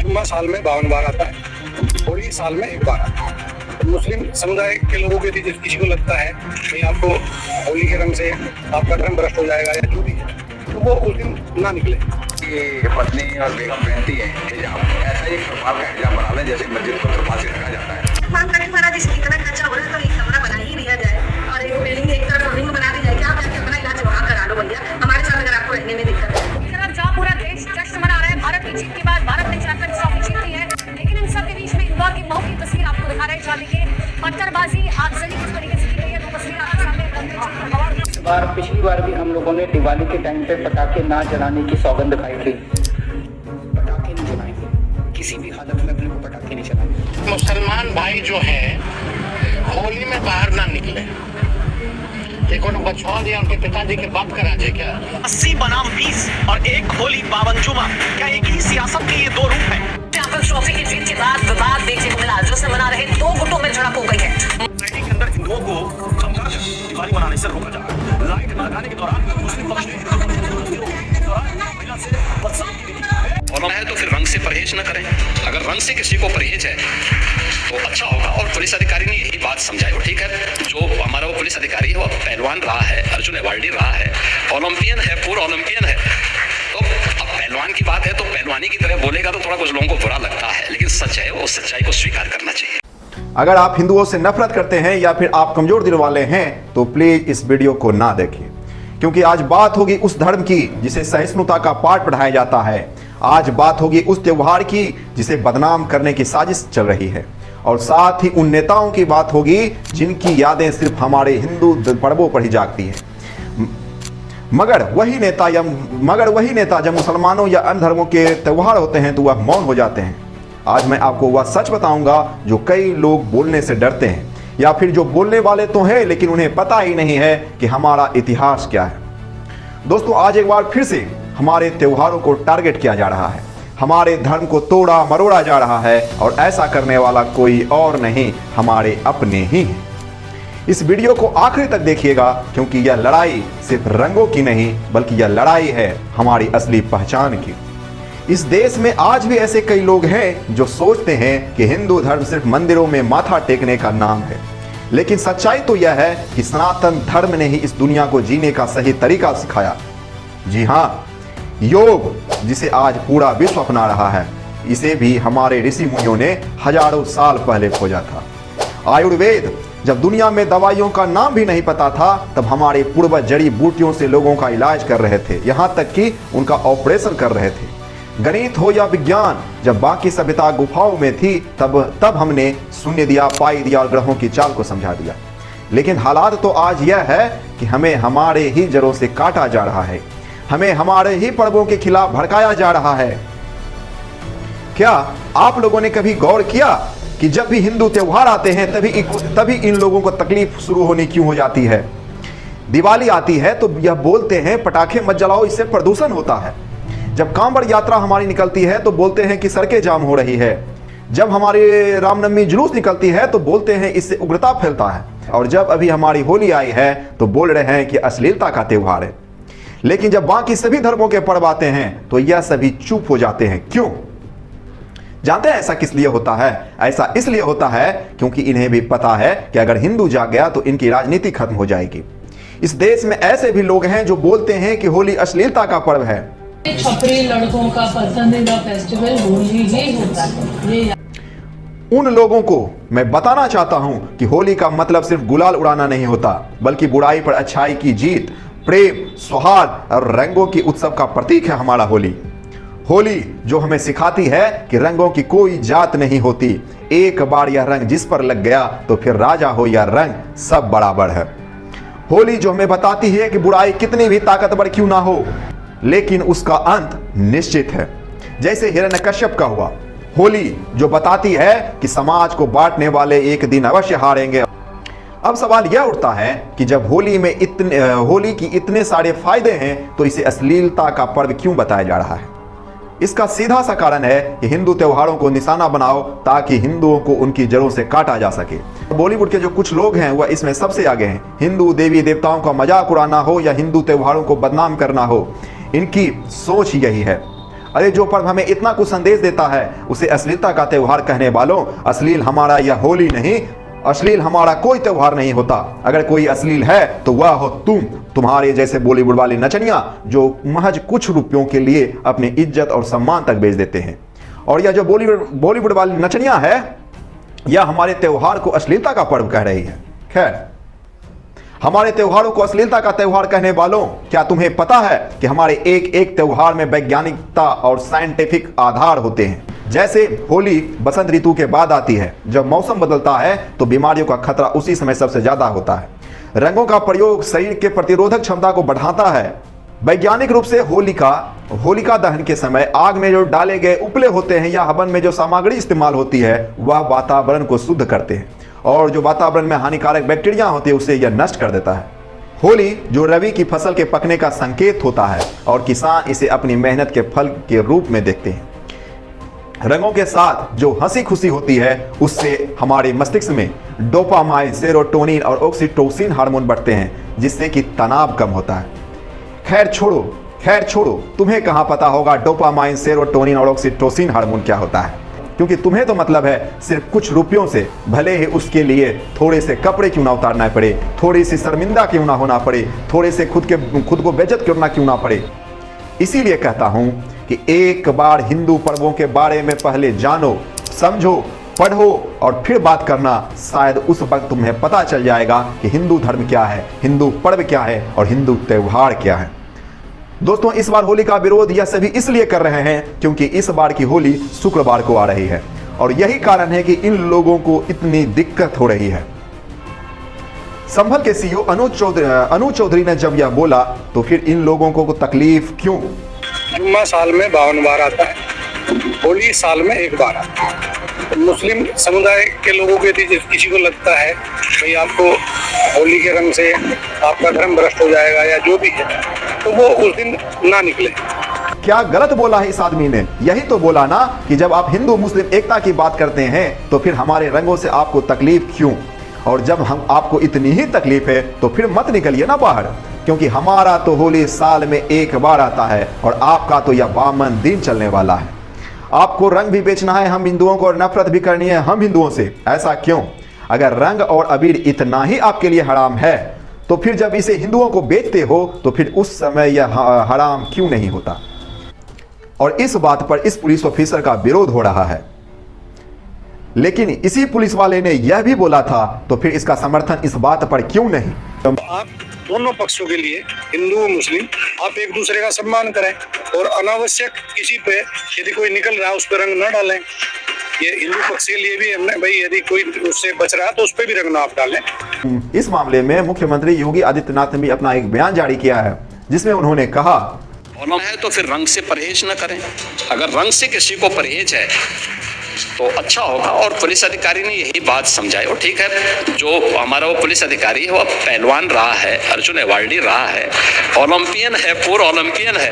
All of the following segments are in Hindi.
जुम्मा साल में 52 बार आता है, होली साल में 1 बार आता है। मुस्लिम समुदाय के लोगों के लिए किसी को लगता है कि आपको होली के रंग से आपका धर्म भ्रष्ट हो जाएगा या जो भी है, तो वो उस दिन ना निकले। ये पत्नी और बेगम पहनती है हिजाब, ऐसा ही त्रिपाल का हिजाब बना लें जैसे मस्जिद को त्रिपाल से ढका जाता है। मांग करें महाराज, इसकी इतना खर्चा हो रहा है तो एक कमरा बना ही दिया जाए और एक बिल्डिंग एक तरफ रिंग बना दी जाए कि आप जाके अपना इलाज वहाँ करा लो भैया, हमारे साथ अगर आपको रहने में दिक्कत है। जहाँ पूरा देश जश्न मना रहा है भारत की जीत के बाद, भारत ने चैंपियंस ट्रॉफी जीती है, लेकिन इन सबके बीच में इंदौर की मऊ की तस्वीर आपको दिखा रहे हैं। शादी के पत्थरबाजी आगजनी किस तरीके से की गई है, तो तस्वीर आपके सामने। पिछली बार भी हम लोगों ने दिवाली के टाइम पे पटाखे ना जलाने की सौगंध खाई थी। पटाखे नहीं जलाएंगे, किसी भी हालत में अपने को पटाखे नहीं चलाएंगे। मुसलमान भाई जो है होली में बाहर ना निकले, एक उनको छोड़ दिया, उनके पिताजी के बाप का राज है क्या? 80 बनाम 20 और एक होली 52 जुमा, क्या एक ही सियासत के ये दो रूप है? चैंपियंस ट्रॉफी की जीत के बाद विवाद देखने को मिला, जश्न मना रहे दो गुटों में झड़प हो गई है। सोसाइटी के अंदर हिंदुओं को समझाकर दिवाली मनाने से रोका जा रहा है। लाइट न लगाने के दौरान मुस्लिम पक्ष ने महिला से बदसलूकी की है, तो फिर रंग से परहेज न करें। अगर रंग से किसी को परहेज है तो अच्छा होगा। और पुलिस अधिकारी ने यही बात समझाई, और ठीक है, जो हमारा वो पुलिस अधिकारी है वो पहलवान रहा है, अर्जुन अवार्डी रहा है, ओलंपियन है, पूर्व ओलंपियन है, तो अब पहलवान की बात है तो पहलवानी की तरह बोलेगा तो थोड़ा कुछ लोगों को बुरा लगता है, लेकिन सच है वो सच्चाई को स्वीकार करना चाहिए। अगर आप हिंदुओं से नफरत करते हैं या फिर आप कमजोर दिल वाले हैं तो प्लीज इस वीडियो को ना देखिए, क्योंकि आज बात होगी उस धर्म की जिसे सहिष्णुता का पाठ पढ़ाया जाता है। आज बात होगी उस त्योहार की जिसे बदनाम करने की साजिश चल रही है, और साथ ही उन नेताओं की बात होगी जिनकी यादें सिर्फ हमारे हिंदू पर्वों पर ही जागती हैं। मगर वही नेता जब मुसलमानों या अन्य धर्मों के त्योहार होते हैं तो वह मौन हो जाते हैं। आज मैं आपको वह सच बताऊंगा जो कई लोग बोलने से डरते हैं, या फिर जो बोलने वाले तो हैं लेकिन उन्हें पता ही नहीं है कि हमारा इतिहास क्या है। दोस्तों, आज एक बार फिर से हमारे त्योहारों को टारगेट किया जा रहा है, हमारे धर्म को तोड़ा मरोड़ा जा रहा है, और ऐसा करने वाला कोई और नहीं, हमारे अपने ही हैं। इस वीडियो को आखिरी तक देखिएगा, क्योंकि यह लड़ाई सिर्फ रंगों की नहीं बल्कि यह लड़ाई है हमारी असली पहचान की। इस देश में आज भी ऐसे कई लोग हैं जो सोचते हैं कि हिंदू धर्म सिर्फ मंदिरों में माथा टेकने का नाम है, लेकिन सच्चाई तो यह है कि सनातन धर्म ने ही इस दुनिया को जीने का सही तरीका सिखाया। जी हाँ, योग जिसे आज पूरा विश्व अपना रहा है, इसे भी हमारे ऋषि मुनियों ने हजारों साल पहले खोजा था। आयुर्वेद, जब दुनिया में दवाइयों का नाम भी नहीं पता था, तब हमारे पूर्वज जड़ी बूटियों से लोगों का इलाज कर रहे थे, यहाँ तक कि उनका ऑपरेशन कर रहे थे। गणित हो या विज्ञान, जब बाकी सभ्यता गुफाओं में थी तब हमने शून्य दिया, पाई दिया और ग्रहों की चाल को समझा दिया। लेकिन हालात तो आज यह है कि हमें हमारे ही जड़ों से काटा जा रहा है, हमें हमारे ही पर्वों के खिलाफ भड़काया जा रहा है। क्या आप लोगों ने कभी गौर किया कि जब भी हिंदू त्योहार आते हैं तभी इन लोगों को तकलीफ शुरू होनी क्यों हो जाती है? दिवाली आती है तो यह बोलते हैं पटाखे मत जलाओ, इससे प्रदूषण होता है। जब कांवड़ यात्रा हमारी निकलती है तो बोलते हैं कि सड़कें जाम हो रही है। जब हमारी रामनवमी जुलूस निकलती है तो बोलते हैं इससे उग्रता फैलता है। और जब अभी हमारी होली आई है तो बोल रहे हैं कि अश्लीलता का त्योहार है। लेकिन जब बाकी सभी धर्मों के पर्व आते हैं तो यह सभी चुप हो जाते हैं। क्यों? जानते हैं ऐसा किस लिए होता है? ऐसा इसलिए होता है क्योंकि इन्हें भी पता है कि अगर हिंदू जाग गया तो इनकी राजनीति खत्म हो जाएगी। इस देश में ऐसे भी लोग हैं जो बोलते हैं कि होली अश्लीलता का पर्व है। छपरी लड़कों का पसंदीदा फेस्टिवल होली ही होता है। उन लोगों को मैं बताना चाहता हूं कि होली का मतलब सिर्फ गुलाल उड़ाना नहीं होता, बल्कि बुराई पर अच्छाई की जीत, प्रेम, सौहार्द और रंगों की उत्सव का प्रतीक है हमारा होली। होली जो हमें सिखाती है कि रंगों की कोई जात नहीं होती, एक बार यह रंग जिस पर लग गया तो फिर राजा हो या रंग सब बराबर है। होली जो हमें बताती है कि बुराई कितनी भी ताकतवर क्यों ना हो, लेकिन उसका अंत निश्चित है, जैसे हिरण्यकश्यप का हुआ। होली जो बताती है कि समाज को बांटने वाले एक दिन अवश्य हारेंगे। अब सवाल यह उठता है कि जब होली की इतने सारे फायदे हैं तो इसे अश्लीलता का पर्व क्यों बताया जा रहा है? इसका सीधा सा कारण है कि हिंदू त्योहारों को निशाना बनाओ ताकि हिंदुओं को उनकी जड़ों से काटा जा सके। बॉलीवुड के जो कुछ लोग हैं वह इसमें सबसे आगे हैं। हिंदू देवी देवताओं का मजाक उड़ाना हो या हिंदू त्योहारों को बदनाम करना हो, इनकी सोच ही यही है। अरे जो पर्व हमें इतना कुछ संदेश देता है उसे अश्लीलता का त्योहार कहने वालों, अश्लील हमारा यह होली नहीं, अश्लील हमारा कोई त्योहार नहीं होता। अगर कोई अश्लील है तो वह हो तुम्हारे जैसे बॉलीवुड वाली नचनियां जो महज कुछ रुपयों के लिए अपनी इज्जत और सम्मान तक बेच देते हैं। और यह जो बॉलीवुड वाली नचनियां है, यह हमारे त्योहार को अश्लीलता का पर्व कह रही है। खैर, हमारे त्योहारों को अश्लीलता का त्योहार कहने वालों, क्या तुम्हें पता है कि हमारे एक एक त्योहार में वैज्ञानिकता और साइंटिफिक आधार होते हैं। जैसे होली बसंत ऋतु के बाद आती है, जब मौसम बदलता है तो बीमारियों का खतरा उसी समय सबसे ज्यादा होता है। रंगों का प्रयोग शरीर के प्रतिरोधक क्षमता को बढ़ाता है। वैज्ञानिक रूप से होलिका दहन के समय आग में जो डाले गए उपले होते हैं या हवन में जो सामग्री इस्तेमाल होती है वह वातावरण को शुद्ध करते हैं और जो वातावरण में हानिकारक बैक्टीरिया होते हैं उसे यह नष्ट कर देता है। होली जो रबी की फसल के पकने का संकेत होता है और किसान इसे अपनी मेहनत के फल के रूप में देखते हैं। रंगों के साथ जो हंसी खुशी होती है उससे हमारे मस्तिष्क में डोपामाइन, सेरोटोनिन और ऑक्सीटोसिन हार्मोन बढ़ते हैं, जिससे कि तनाव कम होता है। खैर छोड़ो, तुम्हें कहां पता होगा डोपामाइन, सेरोटोनिन और ऑक्सीटोसिन हार्मोन क्या होता है, क्योंकि तुम्हें तो मतलब है सिर्फ कुछ रुपयों से, भले ही उसके लिए थोड़े से कपड़े क्यों ना उतारना पड़े, थोड़ी सी शर्मिंदा क्यों ना होना पड़े, थोड़े से खुद को बेइज्जत क्यों ना पड़े। इसीलिए कहता हूं कि एक बार हिंदू पर्वों के बारे में पहले जानो, समझो, पढ़ो और फिर बात करना। शायद उस वक्त तुम्हें पता चल जाएगा कि हिंदू धर्म क्या है, हिंदू पर्व क्या है और हिंदू त्योहार क्या है। दोस्तों, इस बार होली का विरोध यह सभी इसलिए कर रहे हैं क्योंकि इस बार की होली शुक्रवार को आ रही है और यही कारण है कि इन लोगों को इतनी दिक्कत हो रही है। संभल के सीईओ अनु चौधरी ने जब यह बोला तो फिर इन लोगों को तकलीफ क्यों? जुम्मा साल में 52 बार आता है, होली साल में एक बार आता है। मुस्लिम समुदाय के लोगों के यदि किसी को लगता है भाई आपको होली के रंग से आपका धर्म भ्रष्ट हो जाएगा या जो भी है, तो वो उस दिन ना निकले। क्या गलत बोला है इस आदमी ने? यही तो बोला ना कि जब आप हिंदू मुस्लिम एकता की बात करते हैं तो फिर हमारे रंगों से आपको तकलीफ क्यों? और जब हम आपको इतनी ही तकलीफ है तो फिर मत निकलिए ना बाहर, क्योंकि हमारा तो होली साल में एक बार आता है और आपका तो यह 52 दिन चलने वाला है। आपको रंग भी बेचना है हम हिंदुओं को और नफरत भी करनी है हम हिंदुओं से। ऐसा क्यों? अगर रंग और अबीर इतना ही आपके लिए हराम है तो फिर जब इसे हिंदुओं को बेचते हो तो फिर उस समय यह हराम क्यों नहीं होता? और इस बात पर इस पुलिस ऑफिसर का विरोध हो रहा है, लेकिन इसी पुलिस वाले ने यह भी बोला था, तो फिर इसका समर्थन इस बात पर क्यों नहीं? आप दोनों पक्षों के लिए, हिंदू मुस्लिम, आप एक दूसरे का सम्मान करें और अनावश्यक किसी पे यदि कोई निकल रहा है उस पर रंग न डालें। ये हिंदू पक्ष के लिए भी हमने भाई यदि कोई उससे बच रहा है तो उस पर भी रंग ना आप डालें। इस मामले में मुख्यमंत्री योगी आदित्यनाथ ने भी अपना एक बयान जारी किया है, जिसमें उन्होंने कहा है तो फिर रंग से परहेज न करें। अगर रंग से किसी को परहेज है तो अच्छा होगा। और पुलिस अधिकारी ने यही बात समझाई। और ठीक है, जो हमारा वो पुलिस अधिकारी है वो पहलवान रहा है, अर्जुन अवार्डी रहा है, ओलंपियन है, पूर्व ओलंपियन है,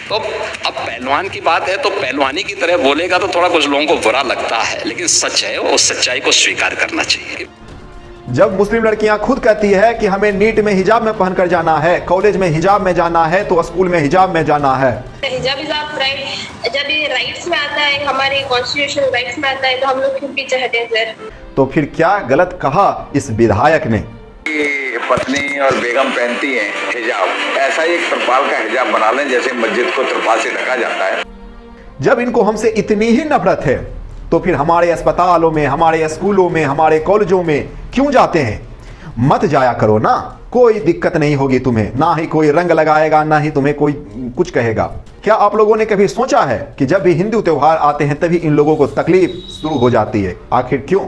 तो अब पहलवान की बात है तो पहलवानी की तरह बोलेगा तो थोड़ा कुछ लोगों को बुरा लगता है, लेकिन सच है, उस सच्चाई को स्वीकार करना चाहिए। जब मुस्लिम लड़कियां खुद कहती है कि हमें नीट में हिजाब में पहनकर जाना है, कॉलेज में हिजाब में जाना है, तो स्कूल में हिजाब में जाना है, हिजाब राइट, जब ये राइट्स में आता है, हमारे कॉन्स्टिट्यूशनल राइट्स में आता है, तो हम लोग क्यों पीछे हटे सर? तो फिर क्या गलत कहा इस विधायक ने? पत्नी और बेगम पहनती हैं हिजाब, ऐसा ही एक त्रिपाल का हिजाब बना लें जैसे मस्जिद को त्रिपाल से ढका जाता है। जब इनको हमसे इतनी ही नफरत है तो फिर हमारे अस्पतालों में, हमारे स्कूलों में, हमारे कॉलेजों में क्यों जाते हैं? मत जाया करो ना, कोई दिक्कत नहीं होगी तुम्हें, ना ही कोई रंग लगाएगा, ना ही तुम्हें कोई कुछ कहेगा। क्या आप लोगों ने कभी सोचा है कि जब भी हिंदू त्योहार आते हैं तभी इन लोगों को तकलीफ शुरू हो जाती है? आखिर क्यों?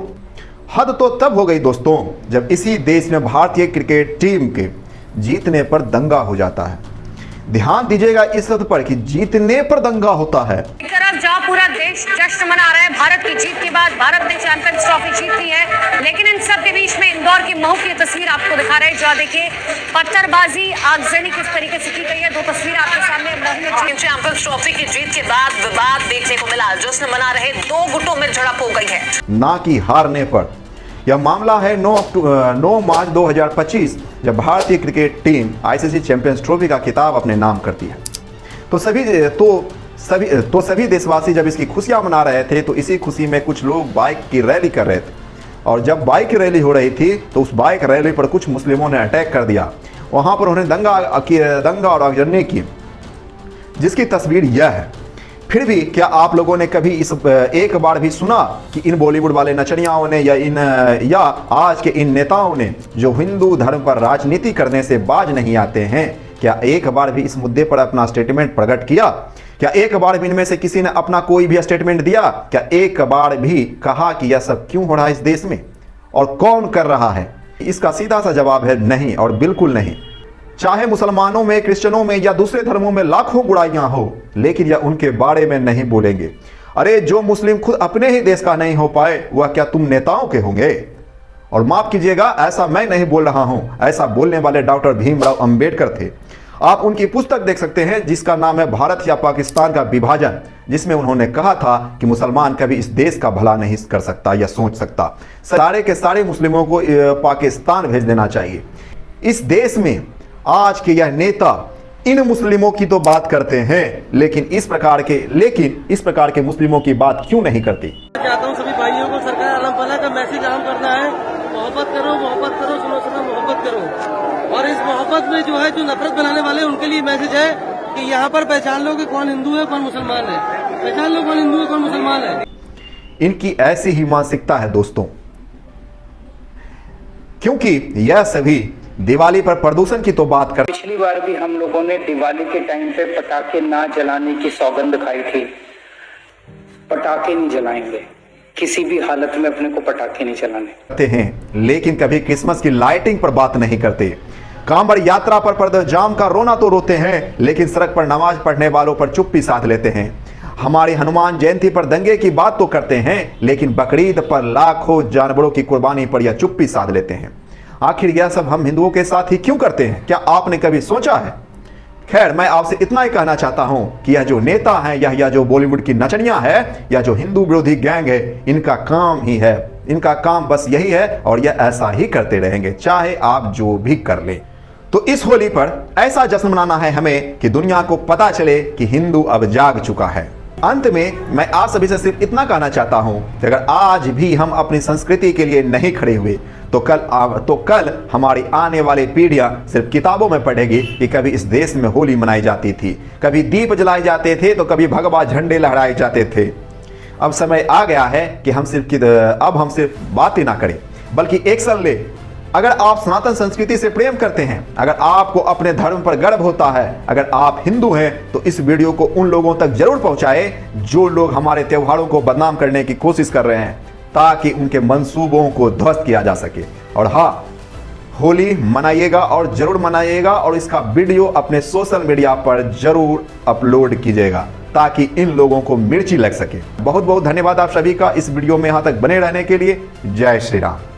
हद तो तब हो गई दोस्तों जब इसी देश में भारतीय क्रिकेट टीम के जीतने पर दंगा हो जाता है। ध्यान दीजिएगा इस बात पर कि जीतने पर दंगा होता है। एक तरफ जहां पूरा देश जश्न मना रहा है भारत की जीत के बाद, भारत ने चैंपियंस ट्रॉफी जीती है, लेकिन इन सब के बीच में इंदौर की महू की तस्वीर आपको दिखा रहे हैं। जहाँ देखिए पत्थरबाजी, आगजनी किस तरीके से की गई है। 2 तस्वीर आपके सामने। चैंपियंस ट्रॉफी की जीत के बाद विवाद देखने को मिला, जश्न मना रहे 2 गुटों में झड़प हो गई है, ना कि हारने पर। यह मामला है 9 मार्च 2025 जब भारतीय cricket team ICC champions trophy का खिताब अपने नाम करती है। तो सभी देशवासी जब इसकी खुशियां मना रहे थे तो इसी खुशी में कुछ लोग बाइक की रैली कर रहे थे, और जब बाइक की रैली हो रही थी तो उस बाइक रैली पर कुछ मुस्लिमों ने अटैक कर दिया। वहां पर उन्होंने दंगा और आगजनी की, जिसकी तस्वीर यह है। फिर भी क्या आप लोगों ने कभी इस एक बार भी सुना कि इन बॉलीवुड वाले नचनियाओं ने या आज के इन नेताओं ने जो हिंदू धर्म पर राजनीति करने से बाज नहीं आते हैं, क्या एक बार भी इस मुद्दे पर अपना स्टेटमेंट प्रकट किया? क्या एक बार भी इनमें से किसी ने अपना कोई भी स्टेटमेंट दिया? क्या एक बार भी कहा कि यह सब क्यों हो रहा है इस देश में और कौन कर रहा है? इसका सीधा सा जवाब है नहीं और बिल्कुल नहीं। चाहे मुसलमानों में, क्रिश्चियनों में या दूसरे धर्मों में लाखों बुराइयां हो, लेकिन यह उनके बारे में नहीं बोलेंगे। अरे जो मुस्लिम खुद अपने ही देश का नहीं हो पाए, वह क्या तुम नेताओं के होंगे? और माफ कीजिएगा, ऐसा मैं नहीं बोल रहा हूं, ऐसा बोलने वाले डॉक्टर भीमराव अंबेडकर थे। आप उनकी पुस्तक देख सकते हैं जिसका नाम है भारत या पाकिस्तान का विभाजन, जिसमें उन्होंने कहा था कि मुसलमान कभी इस देश का भला नहीं कर सकता या सोच सकता। सारे के सारे मुस्लिमों को पाकिस्तान भेज देना चाहिए। इस देश में आज के यह नेता इन मुस्लिमों की तो बात करते हैं, लेकिन इस प्रकार के मुस्लिमों की बात क्यों नहीं करती? चाहता हूँ सभी भाइयों को सरकार आलम भला का मैसेज आम करना है। मोहब्बत करो, सुनो मोहब्बत करो। और इस मोहब्बत में जो है, जो नफरत बनाने वाले उनके लिए मैसेज है कि यहाँ पर पहचान लो कि कौन हिंदू है कौन मुसलमान है, पहचान लो कौन हिंदू है कौन मुसलमान है। इनकी ऐसी ही मानसिकता है दोस्तों, क्योंकि यह सभी दिवाली पर प्रदूषण की तो बात कर। पिछली बार भी हम लोगों ने दिवाली के टाइम पे पटाखे ना जलाने की सौगंध खाई थी। पटाखे नहीं जलाएंगे, किसी भी हालत में अपने को पटाखे नहीं चलाने हैं, लेकिन कभी क्रिसमस की लाइटिंग पर बात नहीं करते। कांवड़ यात्रा पर जाम का रोना तो रोते हैं, लेकिन सड़क पर नमाज पढ़ने वालों पर चुप्पी साध लेते हैं। हमारी हनुमान जयंती पर दंगे की बात तो करते हैं, लेकिन बकरीद पर लाखों जानवरों की कुर्बानी पर यह चुप्पी साध लेते हैं। आखिर यह सब हम हिंदुओं के साथ ही क्यों करते हैं? क्या आपने कभी सोचा है? खैर, मैं आपसे इतना ही कहना चाहता हूं कि यह जो नेता हैं, यह जो बॉलीवुड की नचनियां है, या जो हिंदू विरोधी गैंग है, इनका काम ही है, इनका काम बस यही है और यह ऐसा ही करते रहेंगे, चाहे आप जो भी कर लें। तो इस होली पर ऐसा जश्न मनाना है हमें कि दुनिया को पता चले कि हिंदू अब जाग चुका है। अंत में मैं आप सभी से सिर्फ इतना कहना चाहता हूं कि अगर आज भी हम अपनी संस्कृति के लिए नहीं खड़े हुए तो कल हमारी आने वाली पीढ़ियां सिर्फ किताबों में पढ़ेगी कि कभी इस देश में होली मनाई जाती थी, कभी दीप जलाए जाते थे, तो कभी भगवा झंडे लहराए जाते थे। अब समय आ गया है कि हम सिर्फ बातें ना करें, बल्कि एक्शन ले। अगर आप सनातन संस्कृति से प्रेम करते हैं, अगर आपको अपने धर्म पर गर्व होता है, अगर आप हिंदू हैं, तो इस वीडियो को उन लोगों तक जरूर पहुंचाएं जो लोग हमारे त्योहारों को बदनाम करने की कोशिश कर रहे हैं, ताकि उनके मंसूबों को ध्वस्त किया जा सके। और हाँ, होली मनाइएगा और जरूर मनाइएगा, और इसका वीडियो अपने सोशल मीडिया पर जरूर अपलोड कीजिएगा ताकि इन लोगों को मिर्ची लग सके। बहुत बहुत धन्यवाद आप सभी का इस वीडियो में यहाँ तक बने रहने के लिए। जय श्री राम।